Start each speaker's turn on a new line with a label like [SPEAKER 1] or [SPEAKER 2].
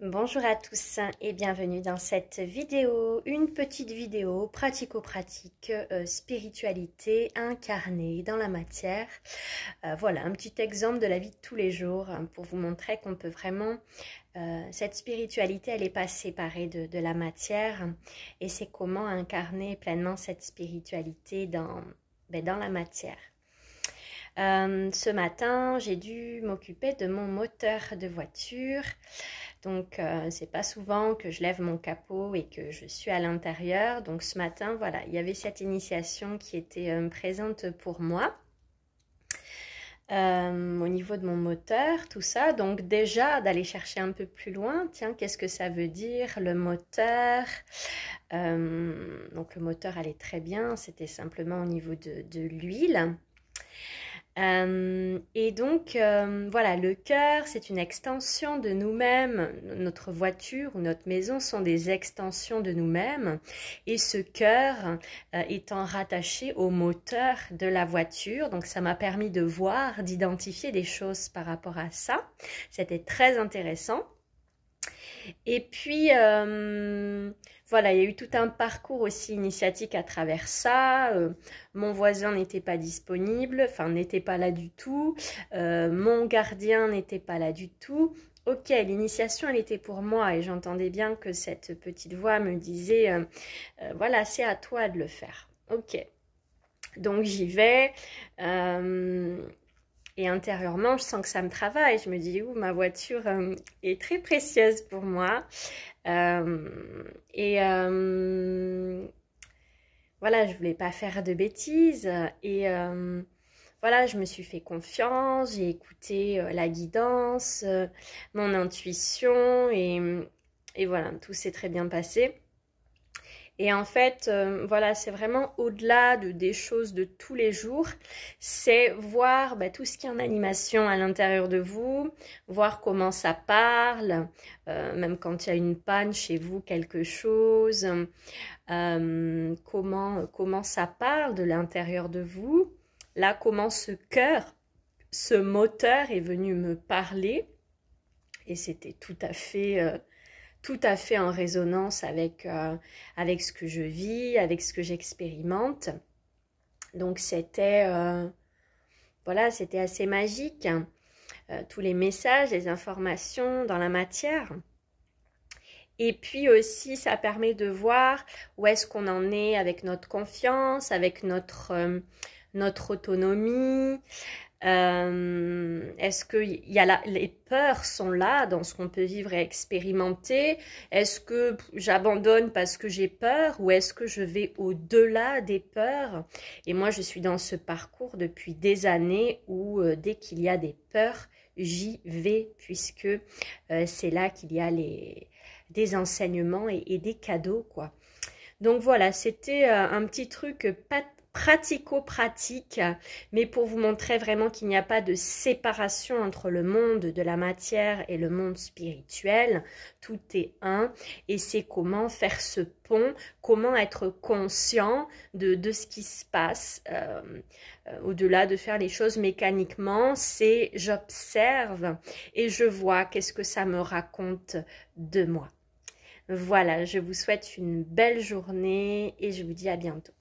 [SPEAKER 1] Bonjour à tous et bienvenue dans cette vidéo, une petite vidéo pratico-pratique, spiritualité incarnée dans la matière. Voilà, un petit exemple de la vie de tous les jours pour vous montrer qu'on peut vraiment, cette spiritualité, elle n'est pas séparée de la matière et c'est comment incarner pleinement cette spiritualité dans la matière. Ce matin, j'ai dû m'occuper de mon moteur de voiture. Donc, c'est pas souvent que je lève mon capot et que je suis à l'intérieur. Donc, ce matin, voilà, il y avait cette initiation qui était présente pour moi. Au niveau de mon moteur, tout ça. Donc, déjà, d'aller chercher un peu plus loin. Tiens, qu'est-ce que ça veut dire, le moteur? Donc, le moteur allait très bien. C'était simplement au niveau de l'huile. Et donc, voilà, le cœur, c'est une extension de nous-mêmes. Notre voiture ou notre maison sont des extensions de nous-mêmes. Et ce cœur étant rattaché au moteur de la voiture, donc ça m'a permis de voir, d'identifier des choses par rapport à ça. C'était très intéressant. Et puis, voilà, il y a eu tout un parcours aussi initiatique à travers ça. Mon voisin n'était pas disponible, enfin n'était pas là du tout. Mon gardien n'était pas là du tout. Ok, l'initiation, elle était pour moi et j'entendais bien que cette petite voix me disait, voilà, c'est à toi de le faire. Ok, donc j'y vais. Et intérieurement, je sens que ça me travaille. Je me dis, ma voiture est très précieuse pour moi. Voilà, je voulais pas faire de bêtises. Et voilà, je me suis fait confiance. J'ai écouté la guidance, mon intuition. Et voilà, tout s'est très bien passé. Et en fait, voilà, c'est vraiment au-delà des choses de tous les jours. C'est voir tout ce qui est en animation à l'intérieur de vous, voir comment ça parle, même quand il y a une panne chez vous, quelque chose, comment ça parle de l'intérieur de vous. Là, comment ce cœur, ce moteur est venu me parler. Et c'était tout à fait en résonance avec ce que je vis, avec ce que j'expérimente. Donc c'était voilà, c'était assez magique. Tous les messages, les informations dans la matière. Et puis aussi, ça permet de voir où est-ce qu'on en est avec notre confiance, avec notre autonomie. Est-ce que les peurs sont là dans ce qu'on peut vivre et expérimenter? Est-ce que j'abandonne parce que j'ai peur ou est-ce que je vais au-delà des peurs? Et moi, je suis dans ce parcours depuis des années où dès qu'il y a des peurs, j'y vais puisque c'est là qu'il y a des enseignements et des cadeaux, quoi. Donc voilà, c'était un petit truc pratico-pratique, mais pour vous montrer vraiment qu'il n'y a pas de séparation entre le monde de la matière et le monde spirituel. Tout est un et c'est comment faire ce pont, comment être conscient de ce qui se passe. Au-delà de faire les choses mécaniquement, c'est j'observe et je vois qu'est-ce que ça me raconte de moi. Voilà, je vous souhaite une belle journée et je vous dis à bientôt.